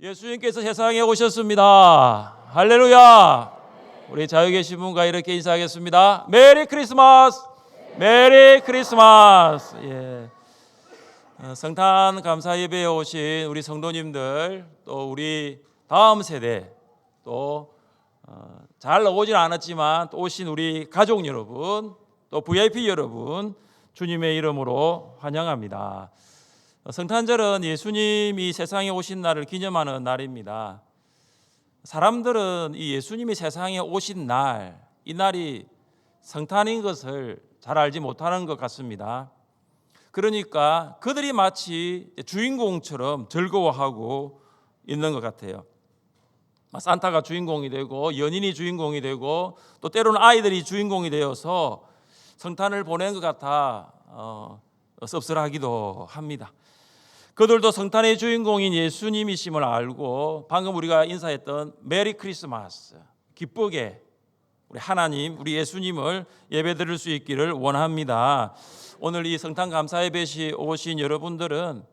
예수님께서 세상에 오셨습니다. 할렐루야. 우리 자유 계신 분과 이렇게 인사하겠습니다. 메리 크리스마스. 메리 크리스마스. 성탄 감사 예배에 오신 우리 성도님들, 또 우리 다음 세대, 또 잘 오진 않았지만 또 오신 우리 가족 여러분, 또 VIP 여러분, 주님의 이름으로 환영합니다. 성탄절은 예수님이 세상에 오신 날을 기념하는 날입니다. 사람들은 이 예수님이 세상에 오신 날, 이 날이 성탄인 것을 잘 알지 못하는 것 같습니다. 그러니까 그들이 마치 주인공처럼 즐거워하고 있는 것 같아요. 산타가 주인공이 되고 연인이 주인공이 되고 또 때로는 아이들이 주인공이 되어서 성탄을 보낸 것 같아 씁쓸하기도 합니다. 그들도 성탄의 주인공인 예수님이심을 알고 방금 우리가 인사했던 메리 크리스마스, 기쁘게 우리 하나님, 우리 예수님을 예배드릴 수 있기를 원합니다. 오늘 이 성탄 감사 예배에 오신 여러분들은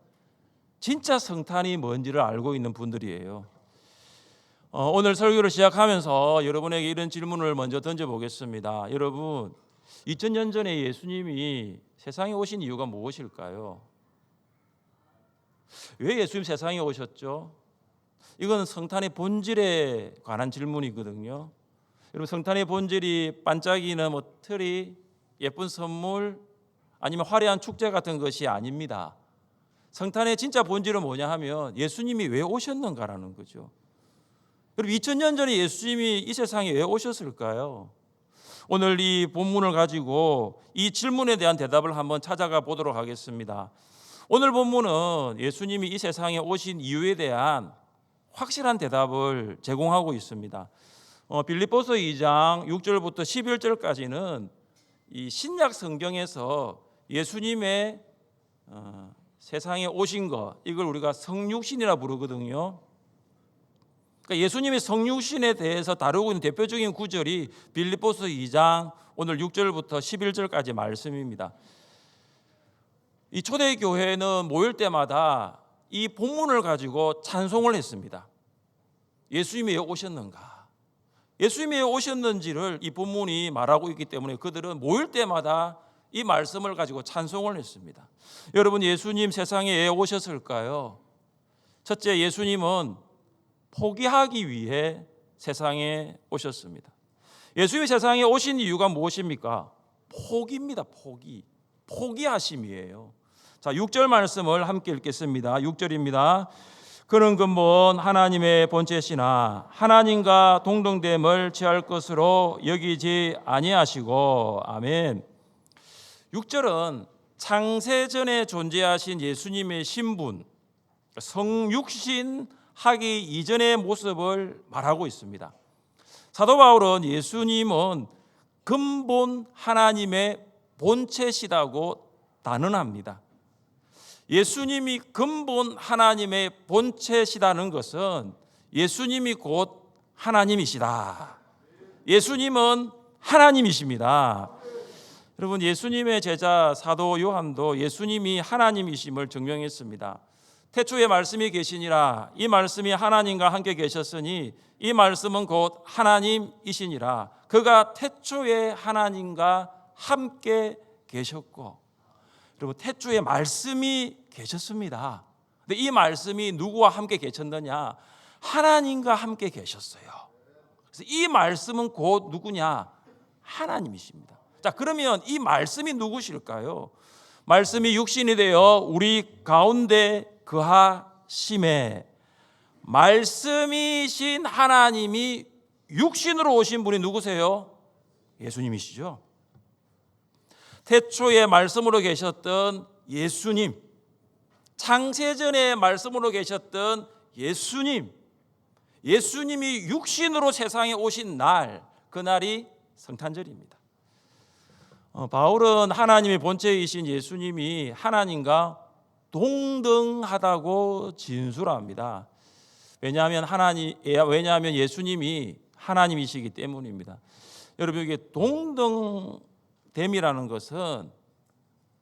진짜 성탄이 뭔지를 알고 있는 분들이에요. 오늘 설교를 시작하면서 여러분에게 이런 질문을 먼저 던져보겠습니다. 여러분, 2000년 전에 예수님이 세상에 오신 이유가 무엇일까요? 왜 예수님 세상에 오셨죠? 이건 성탄의 본질에 관한 질문이거든요. 여러분, 성탄의 본질이 반짝이는 트리, 예쁜 선물, 아니면 화려한 축제 같은 것이 아닙니다. 성탄의 진짜 본질은 뭐냐 하면 예수님이 왜 오셨는가라는 거죠. 여러분, 2000년 전에 예수님이 이 세상에 왜 오셨을까요? 오늘 이 본문을 가지고 이 질문에 대한 대답을 한번 찾아가 보도록 하겠습니다. 오늘 본문은 예수님이 이 세상에 오신 이유에 대한 확실한 대답을 제공하고 있습니다. 빌립보서 2장 6절부터 11절까지는 이 신약 성경에서 예수님의 세상에 오신 것, 이걸 우리가 성육신이라 부르거든요. 그러니까 예수님의 성육신에 대해서 다루고 있는 대표적인 구절이 빌립보서 2장 오늘 6절부터 11절까지 말씀입니다. 이 초대교회는 모일 때마다 이 본문을 가지고 찬송을 했습니다. 예수님이 왜 오셨는가? 예수님이 왜 오셨는지를 이 본문이 말하고 있기 때문에 그들은 모일 때마다 이 말씀을 가지고 찬송을 했습니다. 여러분, 예수님 세상에 왜 오셨을까요? 첫째, 예수님은 포기하기 위해 세상에 오셨습니다. 예수님이 세상에 오신 이유가 무엇입니까? 포기입니다. 포기하심이에요. 자, 6절 말씀을 함께 읽겠습니다. 6절입니다. 그는 근본 하나님의 본체시나 하나님과 동등됨을 취할 것으로 여기지 아니하시고. 아멘. 6절은 창세전에 존재하신 예수님의 신분, 성육신 하기 이전의 모습을 말하고 있습니다. 사도 바울은 예수님은 근본 하나님의 본체시다고 단언합니다. 예수님이 근본 하나님의 본체시다는 것은 예수님이 곧 하나님이시다. 예수님은 하나님이십니다. 여러분, 예수님의 제자 사도 요한도 예수님이 하나님이심을 증명했습니다. 태초에 말씀이 계시니라, 이 말씀이 하나님과 함께 계셨으니 이 말씀은 곧 하나님이시니라. 그가 태초에 하나님과 함께 계셨고. 여러분, 태초에 말씀이 계셨습니다. 근데 이 말씀이 누구와 함께 계셨느냐? 하나님과 함께 계셨어요. 그래서 이 말씀은 곧 누구냐? 하나님이십니다. 자, 그러면 이 말씀이 누구실까요? 말씀이 육신이 되어 우리 가운데 그하심에, 말씀이신 하나님이 육신으로 오신 분이 누구세요? 예수님이시죠. 태초에 말씀으로 계셨던 예수님, 창세전에 말씀으로 계셨던 예수님, 예수님이 육신으로 세상에 오신 날, 그날이 성탄절입니다. 바울은 하나님의 본체이신 예수님이 하나님과 동등하다고 진술합니다. 왜냐하면 예수님이 하나님이시기 때문입니다. 여러분, 이게 동등됨이라는 것은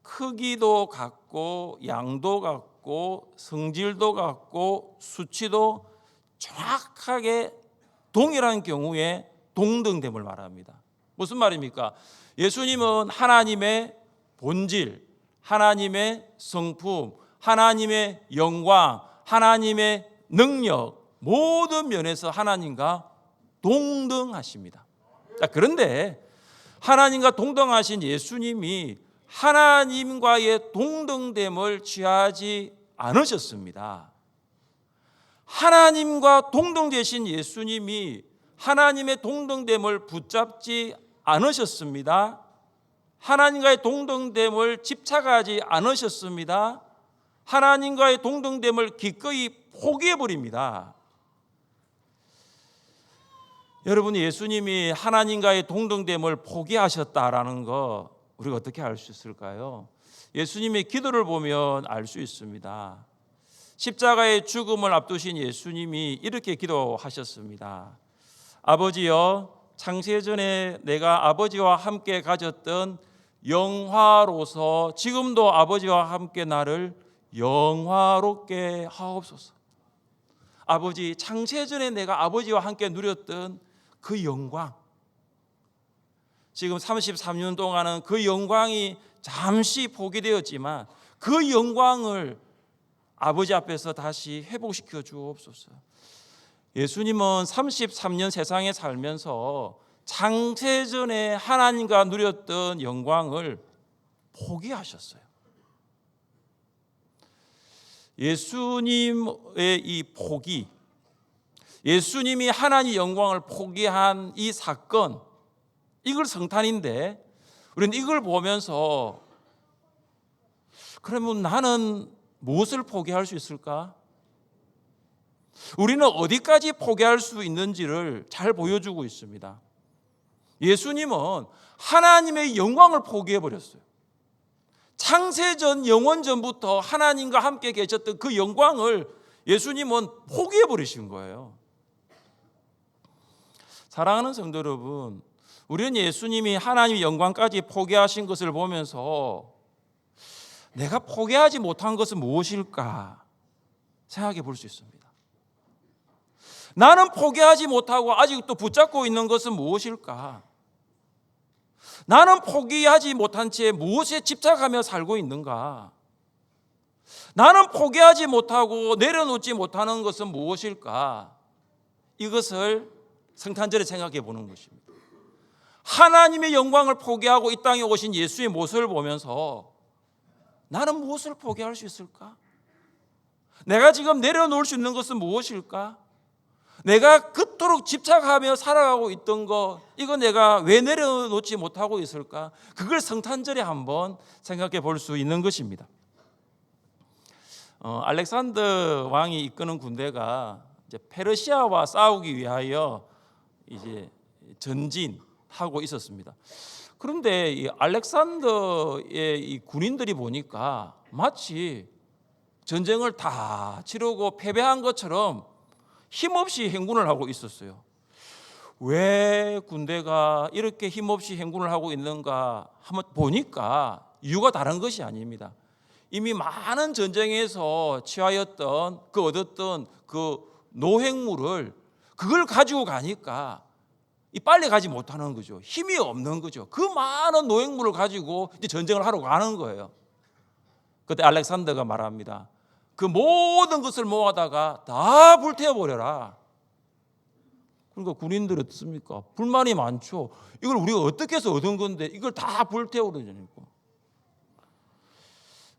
크기도 같고 양도 같고 성질도 같고 수치도 정확하게 동일한 경우에 동등됨을 말합니다. 무슨 말입니까? 예수님은 하나님의 본질, 하나님의 성품, 하나님의 영광, 하나님의 능력, 모든 면에서 하나님과 동등하십니다. 자, 그런데 하나님과 동등하신 예수님이 하나님과의 동등됨을 취하지 않으셨습니다. 하나님과 동등되신 예수님이 하나님의 동등됨을 붙잡지 않으셨습니다. 하나님과의 동등됨을 집착하지 않으셨습니다. 하나님과의 동등됨을 기꺼이 포기해버립니다. 여러분, 예수님이 하나님과의 동등됨을 포기하셨다라는 거 우리가 어떻게 알 수 있을까요? 예수님의 기도를 보면 알 수 있습니다. 십자가의 죽음을 앞두신 예수님이 이렇게 기도하셨습니다. 아버지여, 창세전에 내가 아버지와 함께 가졌던 영화로서 지금도 아버지와 함께 나를 영화롭게 하옵소서. 아버지, 창세전에 내가 아버지와 함께 누렸던 그 영광, 지금 33년 동안은 그 영광이 잠시 포기되었지만 그 영광을 아버지 앞에서 다시 회복시켜 주옵소서. 예수님은 33년 세상에 살면서 창세전에 하나님과 누렸던 영광을 포기하셨어요. 예수님의 이 포기, 예수님이 하나님 영광을 포기한 이 사건, 이걸 성탄인데 우리는 이걸 보면서 그러면 나는 무엇을 포기할 수 있을까? 우리는 어디까지 포기할 수 있는지를 잘 보여주고 있습니다. 예수님은 하나님의 영광을 포기해버렸어요. 창세전 영원전부터 하나님과 함께 계셨던 그 영광을 예수님은 포기해버리신 거예요. 사랑하는 성도 여러분, 우리는 예수님이 하나님의 영광까지 포기하신 것을 보면서 내가 포기하지 못한 것은 무엇일까 생각해 볼 수 있습니다. 나는 포기하지 못하고 아직도 붙잡고 있는 것은 무엇일까? 나는 포기하지 못한 채 무엇에 집착하며 살고 있는가? 나는 포기하지 못하고 내려놓지 못하는 것은 무엇일까? 이것을 성탄절에 생각해 보는 것입니다. 하나님의 영광을 포기하고 이 땅에 오신 예수의 모습을 보면서 나는 무엇을 포기할 수 있을까? 내가 지금 내려놓을 수 있는 것은 무엇일까? 내가 그토록 집착하며 살아가고 있던 거, 이거 내가 왜 내려놓지 못하고 있을까? 그걸 성탄절에 한번 생각해 볼 수 있는 것입니다. 알렉산더 왕이 이끄는 군대가 이제 페르시아와 싸우기 위하여 이제 전진하고 있었습니다. 그런데 이 알렉산더의 이 군인들이 보니까 마치 전쟁을 다 치르고 패배한 것처럼 힘없이 행군을 하고 있었어요. 왜 군대가 이렇게 힘없이 행군을 하고 있는가 한번 보니까 이유가 다른 것이 아닙니다. 이미 많은 전쟁에서 취하였던 얻었던 그 노획물을 그걸 가지고 가니까 빨리 가지 못하는 거죠. 힘이 없는 거죠. 그 많은 노획물을 가지고 이제 전쟁을 하러 가는 거예요. 그때 알렉산더가 말합니다. 그 모든 것을 모아다가 다 불태워버려라. 그러니까 군인들이 어떻습니까? 불만이 많죠. 이걸 우리가 어떻게 해서 얻은 건데 이걸 다 불태워버리니까.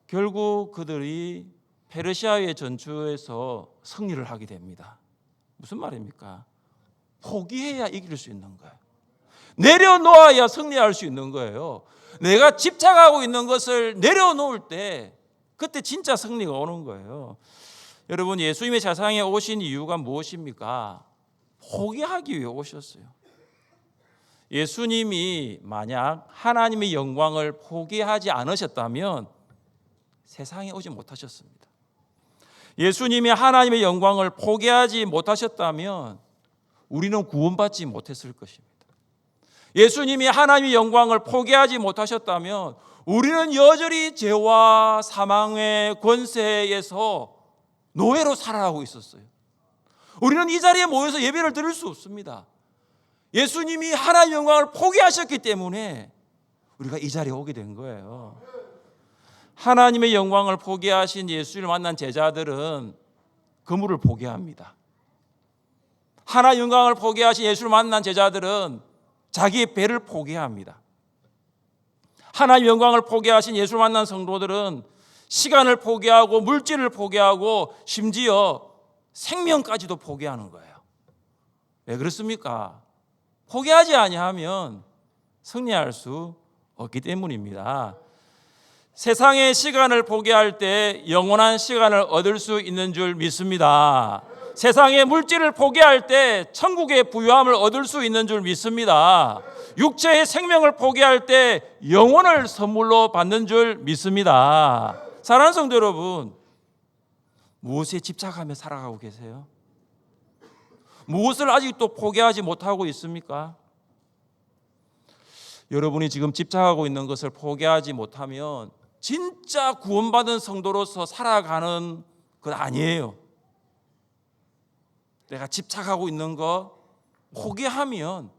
결국 그들이 페르시아의 전투에서 승리를 하게 됩니다. 무슨 말입니까? 포기해야 이길 수 있는 거예요. 내려놓아야 승리할 수 있는 거예요. 내가 집착하고 있는 것을 내려놓을 때 그때 진짜 승리가 오는 거예요. 여러분, 예수님의 세상에 오신 이유가 무엇입니까? 포기하기 위해 오셨어요. 예수님이 만약 하나님의 영광을 포기하지 않으셨다면 세상에 오지 못하셨습니다. 예수님이 하나님의 영광을 포기하지 못하셨다면 우리는 구원받지 못했을 것입니다. 예수님이 하나님의 영광을 포기하지 못하셨다면 우리는 여전히 죄와 사망의 권세에서 노예로 살아가고 있었어요. 우리는 이 자리에 모여서 예배를 드릴 수 없습니다. 예수님이 하나님의 영광을 포기하셨기 때문에 우리가 이 자리에 오게 된 거예요. 하나님의 영광을 포기하신 예수를 만난 제자들은 그물을 포기합니다. 하나님의 영광을 포기하신 예수를 만난 제자들은 자기의 배를 포기합니다. 하나님의 영광을 포기하신 예수를 만난 성도들은 시간을 포기하고 물질을 포기하고 심지어 생명까지도 포기하는 거예요. 왜 그렇습니까? 포기하지 아니하면 승리할 수 없기 때문입니다. 세상의 시간을 포기할 때 영원한 시간을 얻을 수 있는 줄 믿습니다. 세상의 물질을 포기할 때 천국의 부유함을 얻을 수 있는 줄 믿습니다. 육체의 생명을 포기할 때 영혼을 선물로 받는 줄 믿습니다. 사랑하는 성도 여러분, 무엇에 집착하며 살아가고 계세요? 무엇을 아직도 포기하지 못하고 있습니까? 여러분이 지금 집착하고 있는 것을 포기하지 못하면 진짜 구원받은 성도로서 살아가는 것 아니에요. 내가 집착하고 있는 거 포기하면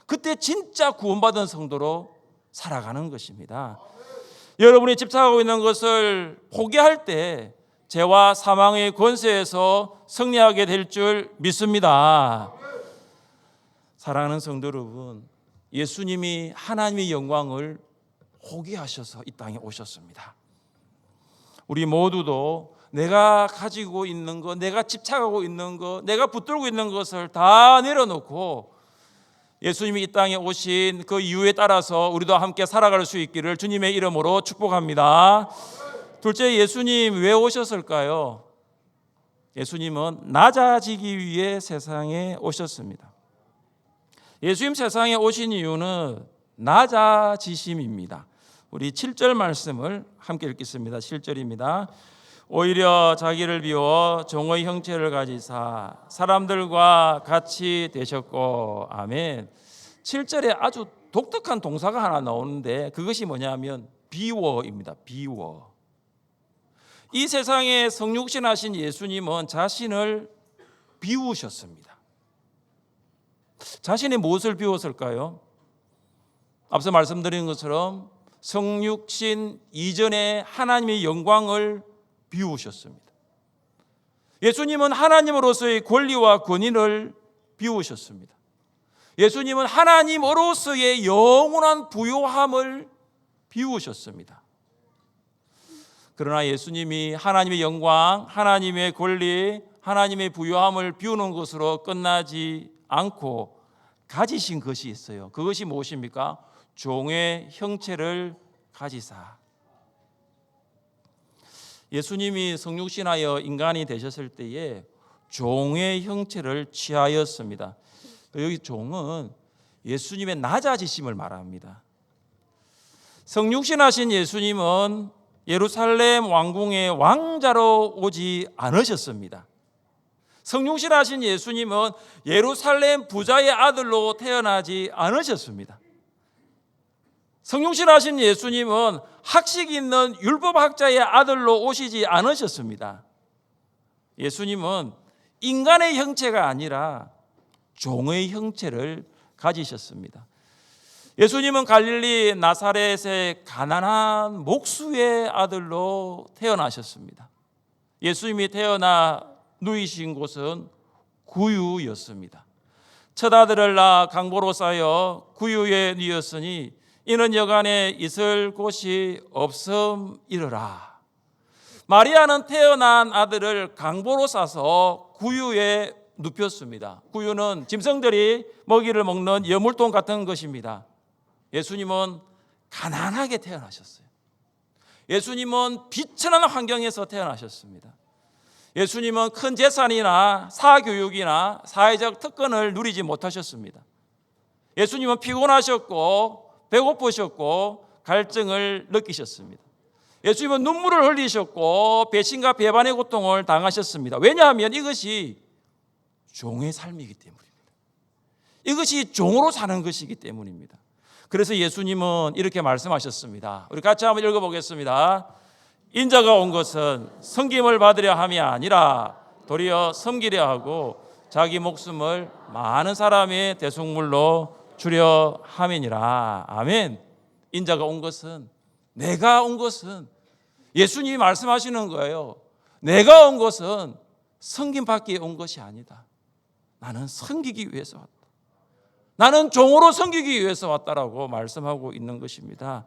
그때 진짜 구원받은 성도로 살아가는 것입니다. 여러분이 집착하고 있는 것을 포기할 때 죄와 사망의 권세에서 승리하게 될 줄 믿습니다. 사랑하는 성도 여러분, 예수님이 하나님의 영광을 포기하셔서 이 땅에 오셨습니다. 우리 모두도 내가 가지고 있는 것, 내가 집착하고 있는 것, 내가 붙들고 있는 것을 다 내려놓고 예수님이 이 땅에 오신 그 이유에 따라서 우리도 함께 살아갈 수 있기를 주님의 이름으로 축복합니다. 둘째, 예수님 왜 오셨을까요? 예수님은 낮아지기 위해 세상에 오셨습니다. 예수님 세상에 오신 이유는 낮아지심입니다. 우리 7절 말씀을 함께 읽겠습니다. 7절입니다. 오히려 자기를 비워 종의 형체를 가지사 사람들과 같이 되셨고. 아멘. 7절에 아주 독특한 동사가 하나 나오는데 그것이 뭐냐면 비워입니다. 비워. 이 세상에 성육신하신 예수님은 자신을 비우셨습니다. 자신이 무엇을 비웠을까요? 앞서 말씀드린 것처럼 성육신 이전에 하나님의 영광을 비우셨습니다. 예수님은 하나님으로서의 권리와 권위를 비우셨습니다. 예수님은 하나님으로서의 영원한 부요함을 비우셨습니다. 그러나 예수님이 하나님의 영광, 하나님의 권리, 하나님의 부요함을 비우는 것으로 끝나지 않고 가지신 것이 있어요. 그것이 무엇입니까? 종의 형체를 가지사. 예수님이 성육신하여 인간이 되셨을 때에 종의 형체를 취하였습니다. 여기 종은 예수님의 낮아지심을 말합니다. 성육신하신 예수님은 예루살렘 왕궁의 왕자로 오지 않으셨습니다. 성육신하신 예수님은 예루살렘 부자의 아들로 태어나지 않으셨습니다. 성육신하신 예수님은 학식 있는 율법학자의 아들로 오시지 않으셨습니다. 예수님은 인간의 형체가 아니라 종의 형체를 가지셨습니다. 예수님은 갈릴리 나사렛의 가난한 목수의 아들로 태어나셨습니다. 예수님이 태어나 누이신 곳은 구유였습니다. 첫 아들을 낳아 강보로 쌓여 구유에 누였으니 이는 여간에 있을 곳이 없음이러라. 마리아는 태어난 아들을 강보로 싸서 구유에 눕혔습니다. 구유는 짐승들이 먹이를 먹는 여물통 같은 것입니다. 예수님은 가난하게 태어나셨어요. 예수님은 비천한 환경에서 태어나셨습니다. 예수님은 큰 재산이나 사교육이나 사회적 특권을 누리지 못하셨습니다. 예수님은 피곤하셨고 배고프셨고 갈증을 느끼셨습니다. 예수님은 눈물을 흘리셨고 배신과 배반의 고통을 당하셨습니다. 왜냐하면 이것이 종의 삶이기 때문입니다. 이것이 종으로 사는 것이기 때문입니다. 그래서 예수님은 이렇게 말씀하셨습니다. 우리 같이 한번 읽어보겠습니다. 인자가 온 것은 섬김을 받으려 함이 아니라 도리어 섬기려 하고 자기 목숨을 많은 사람의 대속물로 주려 함이니라. 아멘. 인자가 온 것은, 내가 온 것은, 예수님이 말씀하시는 거예요. 내가 온 것은 섬김받기 온 것이 아니다. 나는 섬기기 위해서 왔다. 나는 종으로 섬기기 위해서 왔다라고 말씀하고 있는 것입니다.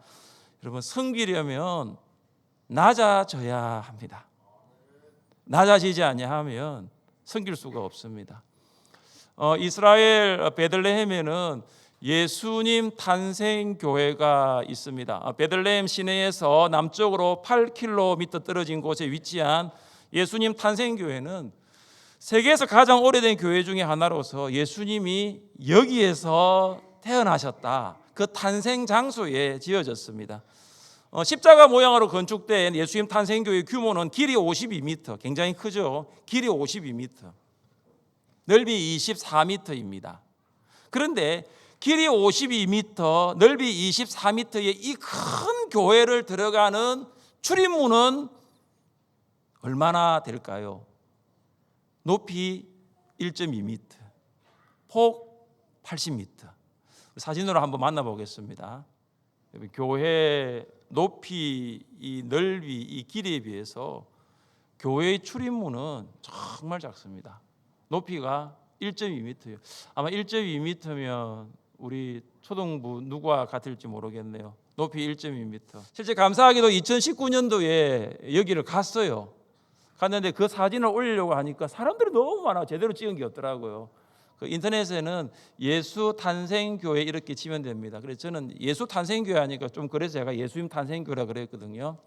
여러분, 섬기려면 낮아져야 합니다. 낮아지지 아니하면 섬길 수가 없습니다. 이스라엘 베들레헴에는 예수님 탄생교회가 있습니다. 베들레헴 시내에서 남쪽으로 8km 떨어진 곳에 위치한 예수님 탄생교회는 세계에서 가장 오래된 교회 중에 하나로서 예수님이 여기에서 태어나셨다, 그 탄생 장소에 지어졌습니다. 십자가 모양으로 건축된 예수님 탄생교회 규모는 길이 52m, 굉장히 크죠. 길이 52m, 넓이 24m입니다. 그런데 길이 52m, 넓이 24m의 이 큰 교회를 들어가는 출입문은 얼마나 될까요? 높이 1.2m, 폭 80m. 사진으로 한번 만나보겠습니다. 교회 높이, 이 넓이, 이 길이에 비해서 교회의 출입문은 정말 작습니다. 높이가 1.2m예요. 아마 1.2m면 우리 초등부 누구와 같을지 모르겠네요. 높이 1.2m. 실제 감사하게도 2019년도에 여기를 갔어요. 갔는데 그 사진을 올리려고 하니까 사람들이 너무 많아. 제대로 찍은 게 없더라고요. 그 인터넷에는 예수 탄생교회 이렇게 치면 됩니다. 그래서 저는 예수 탄생교회 하니까 좀 그래서 제가 예수님 탄생교회라 그랬거든요.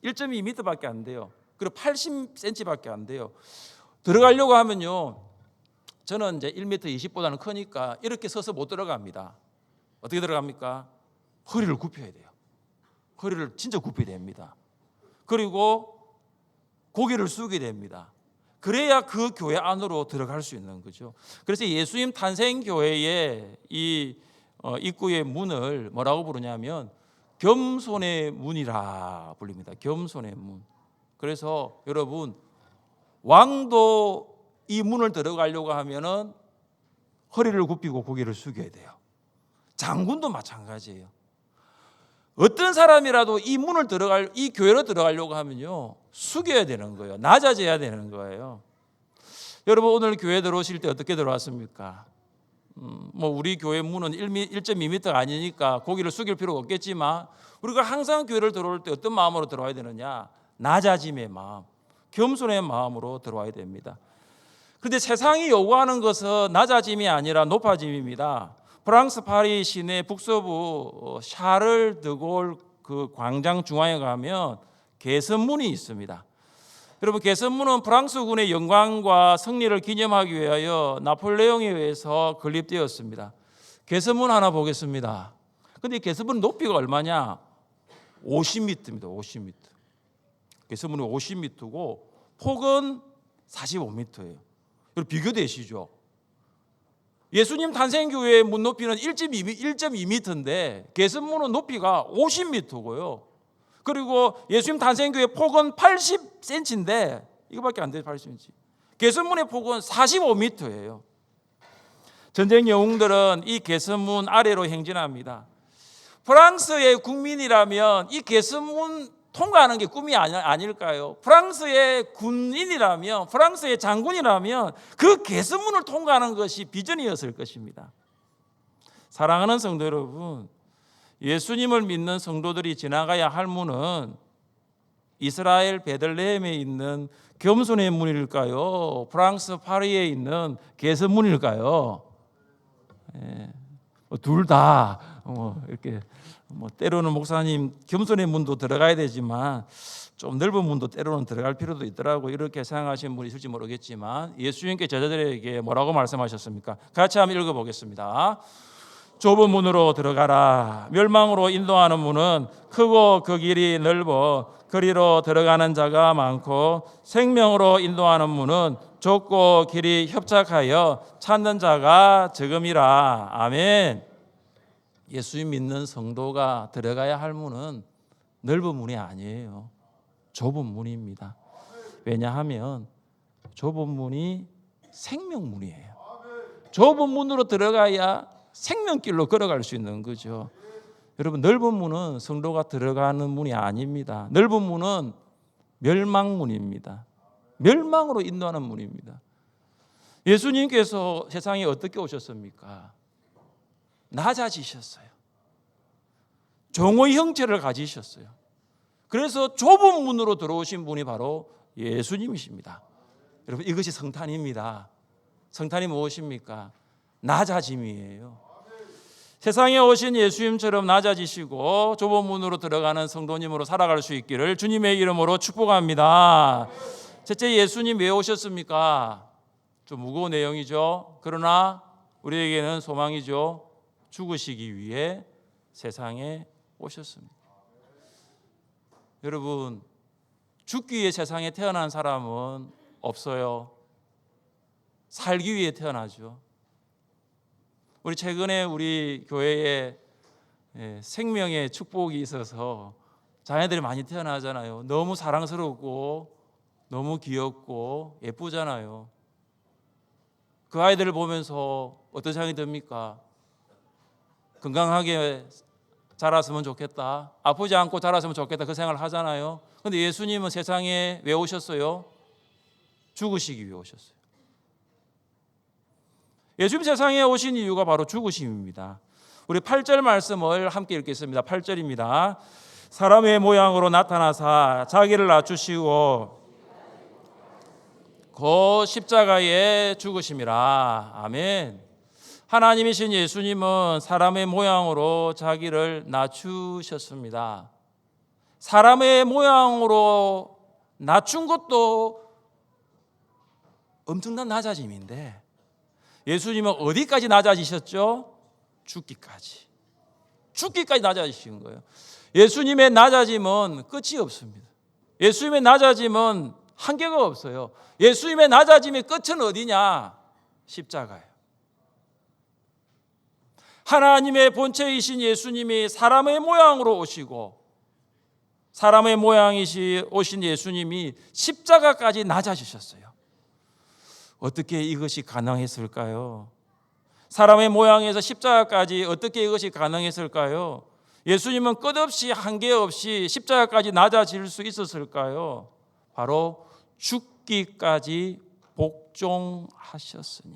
1.2m밖에 안 돼요. 그리고 80cm밖에 안 돼요. 들어가려고 하면요, 저는 이제 1m 20보다는 크니까 이렇게 서서 못 들어갑니다. 어떻게 들어갑니까? 허리를 굽혀야 돼요. 허리를 진짜 굽혀야 됩니다. 그리고 고개를 숙이게 됩니다. 그래야 그 교회 안으로 들어갈 수 있는 거죠. 그래서 예수님 탄생교회의 이 입구의 문을 뭐라고 부르냐면 겸손의 문이라 불립니다. 겸손의 문. 그래서 여러분, 왕도 이 문을 들어가려고 하면은 허리를 굽히고 고개를 숙여야 돼요. 장군도 마찬가지예요. 어떤 사람이라도 이 문을 이 교회로 들어가려고 하면요, 숙여야 되는 거예요. 낮아져야 되는 거예요. 여러분, 오늘 교회 들어오실 때 어떻게 들어왔습니까? 우리 교회 문은 1.2m가 아니니까 고개를 숙일 필요가 없겠지만 우리가 항상 교회를 들어올 때 어떤 마음으로 들어와야 되느냐? 낮아짐의 마음, 겸손의 마음으로 들어와야 됩니다. 그런데 세상이 요구하는 것은 낮아짐이 아니라 높아짐입니다. 프랑스 파리 시내 북서부 샤를 드골 그 광장 중앙에 가면 개선문이 있습니다. 여러분, 개선문은 프랑스군의 영광과 승리를 기념하기 위하여 나폴레옹에 의해서 건립되었습니다. 개선문 하나 보겠습니다. 그런데 개선문 높이가 얼마냐? 50m입니다. 50m. 개선문이 50m고 폭은 45m예요. 여러분, 비교되시죠? 예수님 탄생교회의 문 높이는 1.2m인데 개선문은 높이가 50m고요. 그리고 예수님 탄생교회 폭은 80cm인데 이거밖에 안 돼요. 80cm. 개선문의 폭은 45m예요. 전쟁 영웅들은 이 개선문 아래로 행진합니다. 프랑스의 국민이라면 이 개선문 통과하는 게 꿈이 아닐까요? 프랑스의 군인이라면, 프랑스의 장군이라면 그 개선문을 통과하는 것이 비전이었을 것입니다. 사랑하는 성도 여러분, 예수님을 믿는 성도들이 지나가야 할 문은 이스라엘 베들레헴에 있는 겸손의 문일까요? 프랑스 파리에 있는 개선문일까요? 둘 다 이렇게 때로는 목사님 겸손의 문도 들어가야 되지만 좀 넓은 문도 때로는 들어갈 필요도 있더라고, 이렇게 생각하시는 분이 있을지 모르겠지만 예수님께 제자들에게 뭐라고 말씀하셨습니까? 같이 한번 읽어보겠습니다. 좁은 문으로 들어가라. 멸망으로 인도하는 문은 크고 그 길이 넓어 그리로 들어가는 자가 많고 생명으로 인도하는 문은 좁고 길이 협착하여 찾는 자가 적음이라. 아멘. 예수 믿는 성도가 들어가야 할 문은 넓은 문이 아니에요. 좁은 문입니다. 왜냐하면 좁은 문이 생명문이에요. 좁은 문으로 들어가야 생명길로 걸어갈 수 있는 거죠. 여러분, 넓은 문은 성도가 들어가는 문이 아닙니다. 넓은 문은 멸망문입니다. 멸망으로 인도하는 문입니다. 예수님께서 세상에 어떻게 오셨습니까? 낮아지셨어요. 종의 형체를 가지셨어요. 그래서 좁은 문으로 들어오신 분이 바로 예수님이십니다. 여러분, 이것이 성탄입니다. 성탄이 무엇입니까? 낮아짐이에요. 세상에 오신 예수님처럼 낮아지시고 좁은 문으로 들어가는 성도님으로 살아갈 수 있기를 주님의 이름으로 축복합니다. 첫째, 예수님 왜 오셨습니까? 좀 무거운 내용이죠. 그러나 우리에게는 소망이죠. 죽으시기 위해 세상에 오셨습니다. 여러분, 죽기 위해 세상에 태어난 사람은 없어요. 살기 위해 태어나죠. 우리 최근에 우리 교회에 생명의 축복이 있어서 자녀들이 많이 태어나잖아요. 너무 사랑스럽고 너무 귀엽고 예쁘잖아요. 그 아이들을 보면서 어떤 생각이 듭니까? 건강하게 자랐으면 좋겠다. 아프지 않고 자랐으면 좋겠다. 그 생각을 하잖아요. 그런데 예수님은 세상에 왜 오셨어요? 죽으시기 위해 오셨어요. 예수님 세상에 오신 이유가 바로 죽으심입니다. 우리 8절 말씀을 함께 읽겠습니다. 8절입니다. 사람의 모양으로 나타나사 자기를 낮추시고 그 십자가에 죽으심이라. 아멘. 하나님이신 예수님은 사람의 모양으로 자기를 낮추셨습니다. 사람의 모양으로 낮춘 것도 엄청난 낮아짐인데 예수님은 어디까지 낮아지셨죠? 죽기까지. 죽기까지 낮아지신 거예요. 예수님의 낮아짐은 끝이 없습니다. 예수님의 낮아짐은 한계가 없어요. 예수님의 낮아짐의 끝은 어디냐? 십자가예요. 하나님의 본체이신 예수님이 사람의 모양으로 오시고 사람의 모양이시 오신 예수님이 십자가까지 낮아지셨어요. 어떻게 이것이 가능했을까요? 사람의 모양에서 십자가까지 어떻게 이것이 가능했을까요? 예수님은 끝없이 한계 없이 십자가까지 낮아질 수 있었을까요? 바로 죽기까지 복종하셨으니.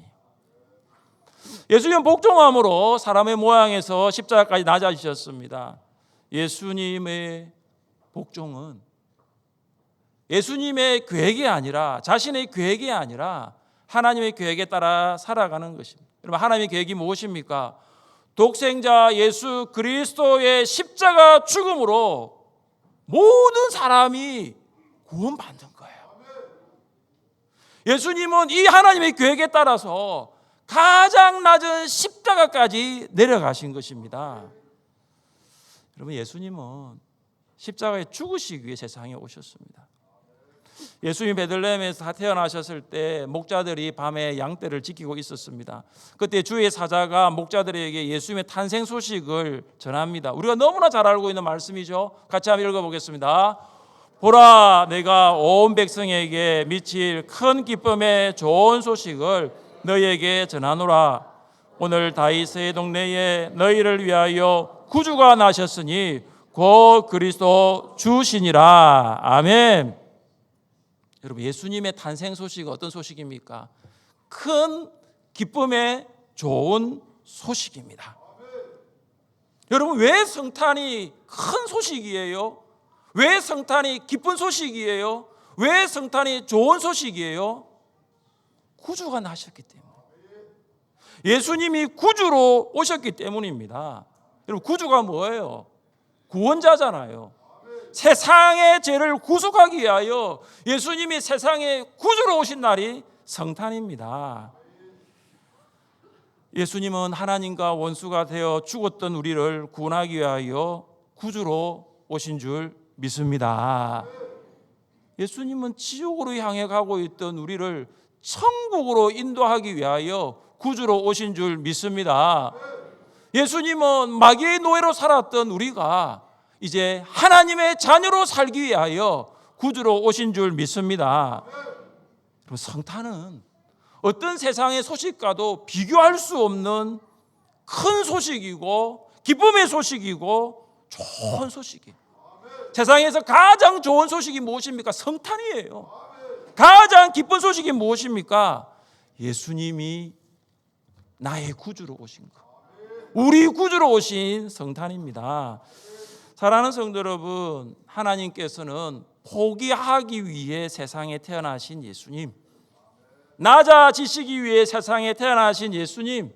예수님은 복종함으로 사람의 모양에서 십자가까지 낮아지셨습니다. 예수님의 복종은 예수님의 계획이 아니라 자신의 계획이 아니라 하나님의 계획에 따라 살아가는 것입니다. 여러분, 하나님의 계획이 무엇입니까? 독생자 예수 그리스도의 십자가 죽음으로 모든 사람이 구원받는 거예요. 예수님은 이 하나님의 계획에 따라서 가장 낮은 십자가까지 내려가신 것입니다. 여러분, 예수님은 십자가에 죽으시기 위해 세상에 오셨습니다. 예수님 베들레헴에서 태어나셨을 때 목자들이 밤에 양떼를 지키고 있었습니다. 그때 주의 사자가 목자들에게 예수님의 탄생 소식을 전합니다. 우리가 너무나 잘 알고 있는 말씀이죠. 같이 한번 읽어보겠습니다. 보라, 내가 온 백성에게 미칠 큰 기쁨의 좋은 소식을 너희에게 전하노라. 오늘 다윗의 동네에 너희를 위하여 구주가 나셨으니 곧 그리스도 주시니라. 아멘. 여러분, 예수님의 탄생 소식은 어떤 소식입니까? 큰 기쁨의 좋은 소식입니다. 여러분, 왜 성탄이 큰 소식이에요? 왜 성탄이 기쁜 소식이에요? 왜 성탄이 좋은 소식이에요? 구주가 나셨기 때문에. 예수님이 구주로 오셨기 때문입니다. 여러분, 구주가 뭐예요? 구원자잖아요. 세상의 죄를 구속하기 위하여 예수님이 세상에 구주로 오신 날이 성탄입니다. 예수님은 하나님과 원수가 되어 죽었던 우리를 구원하기 위하여 구주로 오신 줄 믿습니다. 예수님은 지옥으로 향해 가고 있던 우리를 천국으로 인도하기 위하여 구주로 오신 줄 믿습니다. 예수님은 마귀의 노예로 살았던 우리가 이제 하나님의 자녀로 살기 위하여 구주로 오신 줄 믿습니다. 성탄은 어떤 세상의 소식과도 비교할 수 없는 큰 소식이고 기쁨의 소식이고 좋은 소식이에요. 세상에서 가장 좋은 소식이 무엇입니까? 성탄이에요. 가장 기쁜 소식이 무엇입니까? 예수님이 나의 구주로 오신 것, 우리 구주로 오신 성탄입니다. 사랑하는 성도 여러분, 하나님께서는 포기하기 위해 세상에 태어나신 예수님, 낮아지시기 위해 세상에 태어나신 예수님,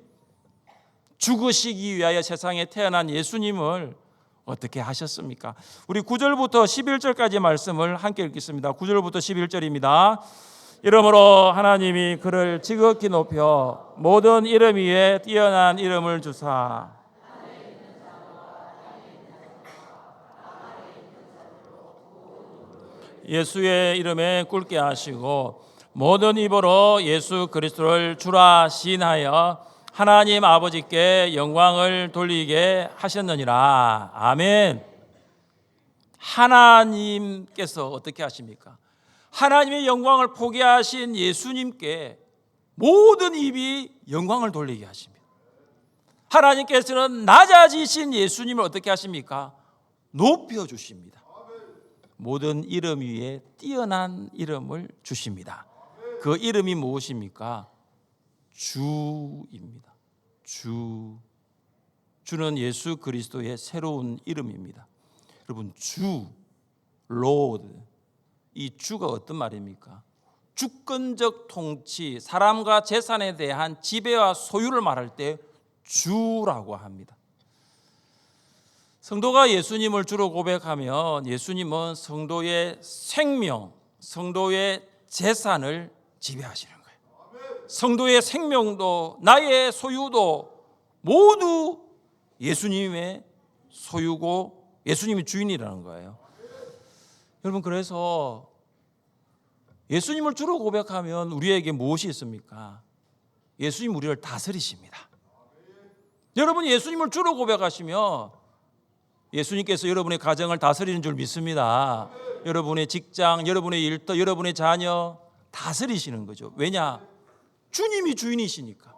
죽으시기 위하여 세상에 태어난 예수님을 어떻게 하셨습니까? 우리 9절부터 11절까지 말씀을 함께 읽겠습니다. 9절부터 11절입니다. 이러므로 하나님이 그를 지극히 높여 모든 이름 위에 뛰어난 이름을 주사 예수의 이름에 꿇게 하시고 모든 입으로 예수 그리스도를 주라 시인하여 하나님 아버지께 영광을 돌리게 하셨느니라. 아멘. 하나님께서 어떻게 하십니까? 하나님의 영광을 포기하신 예수님께 모든 입이 영광을 돌리게 하십니다. 하나님께서는 낮아지신 예수님을 어떻게 하십니까? 높여주십니다. 모든 이름 위에 뛰어난 이름을 주십니다. 그 이름이 무엇입니까? 주입니다. 주는 예수 그리스도의 새로운 이름입니다. 여러분, 주, 로드, 이 주가 어떤 말입니까? 주권적 통치, 사람과 재산에 대한 지배와 소유를 말할 때 주라고 합니다. 성도가 예수님을 주로 고백하면 예수님은 성도의 생명, 성도의 재산을 지배하시는 거예요. 성도의 생명도 나의 소유도 모두 예수님의 소유고 예수님이 주인이라는 거예요. 여러분, 그래서 예수님을 주로 고백하면 우리에게 무엇이 있습니까? 예수님 우리를 다스리십니다. 여러분, 예수님을 주로 고백하시면 예수님께서 여러분의 가정을 다스리는 줄 믿습니다. 여러분의 직장, 여러분의 일터, 여러분의 자녀 다스리시는 거죠. 왜냐? 주님이 주인이시니까.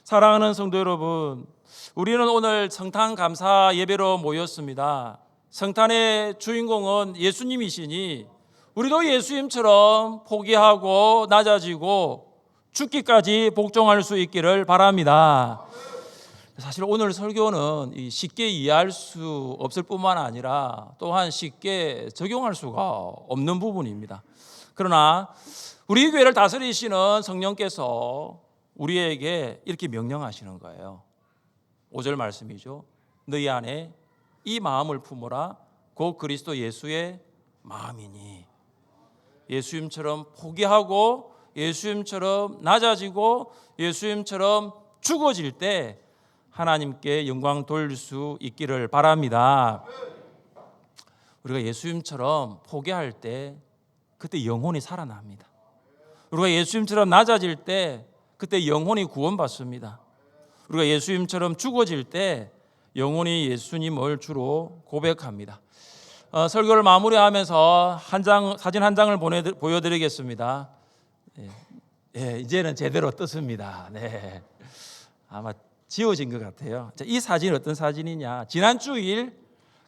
사랑하는 성도 여러분, 우리는 오늘 성탄 감사 예배로 모였습니다. 성탄의 주인공은 예수님이시니 우리도 예수님처럼 포기하고 낮아지고 죽기까지 복종할 수 있기를 바랍니다. 사실 오늘 설교는 쉽게 이해할 수 없을 뿐만 아니라 또한 쉽게 적용할 수가 없는 부분입니다. 그러나 우리 교회를 다스리시는 성령께서 우리에게 이렇게 명령하시는 거예요. 5절 말씀이죠. 너희 안에 이 마음을 품어라. 곧 그리스도 예수의 마음이니. 예수님처럼 포기하고 예수님처럼 낮아지고 예수님처럼 죽어질 때 하나님께 영광 돌릴 수 있기를 바랍니다. 우리가 예수님처럼 포기할 때 그때 영혼이 살아납니다. 우리가 예수님처럼 낮아질 때 그때 영혼이 구원받습니다. 우리가 예수님처럼 죽어질 때 영혼이 예수님을 주로 고백합니다. 설교를 마무리하면서 사진 한 장을 보여드리겠습니다. 이제는 제대로 떴습니다. 네, 아마 지워진 것 같아요. 이 사진은 어떤 사진이냐? 지난 주일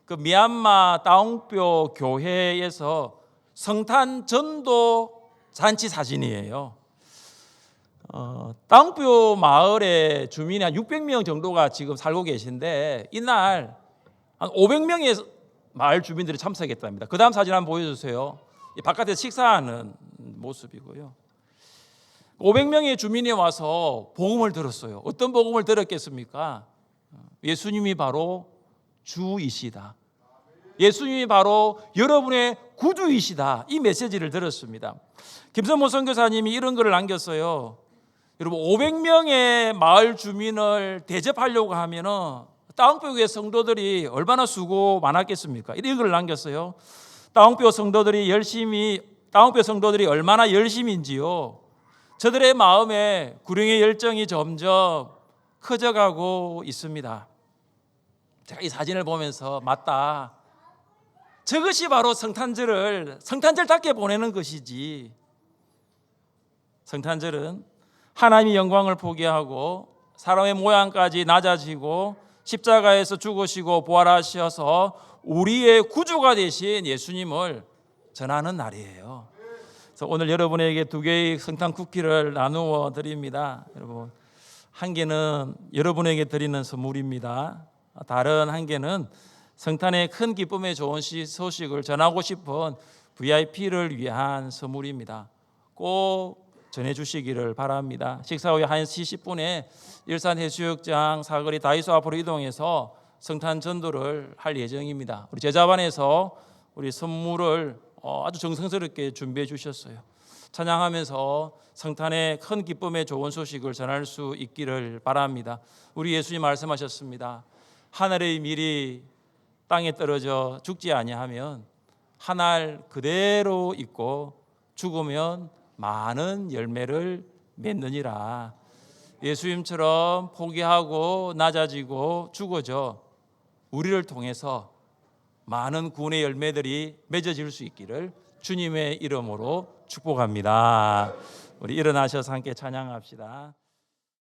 그 미얀마 다웅뼈 교회에서 성탄 전도 잔치 사진이에요. 다웅뼈 마을의 주민이 한 600명 정도가 지금 살고 계신데 이날 한 500명의 마을 주민들이 참석했답니다. 그 다음 사진 한번 보여주세요. 바깥에서 식사하는 모습이고요. 500명의 주민이 와서 복음을 들었어요. 어떤 복음을 들었겠습니까? 예수님이 바로 주이시다. 예수님이 바로 여러분의 구주이시다. 이 메시지를 들었습니다. 김선모 선교사님이 이런 글을 남겼어요. 여러분, 500명의 마을 주민을 대접하려고 하면은 다운뼈교회 성도들이 얼마나 수고 많았겠습니까? 이런 글을 남겼어요. 다운뼈 성도들이 얼마나 열심인지요. 저들의 마음에 구령의 열정이 점점 커져가고 있습니다. 제가 이 사진을 보면서 맞다. 저것이 바로 성탄절답게 보내는 것이지. 성탄절은 하나님의 영광을 포기하고 사람의 모양까지 낮아지고 십자가에서 죽으시고 부활하셔서 우리의 구주가 되신 예수님을 전하는 날이에요. 그래서 오늘 여러분에게 2개의 성탄 쿠키를 나누어 드립니다. 여러분, 한 개는 여러분에게 드리는 선물입니다. 다른 한 개는 성탄의 큰 기쁨에 좋은 소식을 전하고 싶은 VIP를 위한 선물입니다. 꼭 전해주시기를 바랍니다. 식사 후에 1시 10분에 일산 해수욕장 사거리 다이소 앞으로 이동해서 성탄 전도를 할 예정입니다. 우리 제자반에서 우리 선물을 아주 정성스럽게 준비해 주셨어요. 찬양하면서 성탄의 큰 기쁨에 좋은 소식을 전할 수 있기를 바랍니다. 우리 예수님 말씀하셨습니다. 하늘의 밀이 땅에 떨어져 죽지 아니하면 한 알 그대로 있고 죽으면 많은 열매를 맺느니라. 예수님처럼 포기하고 낮아지고 죽어져 우리를 통해서 많은 구원의 열매들이 맺어질 수 있기를 주님의 이름으로 축복합니다. 우리 일어나셔서 함께 찬양합시다.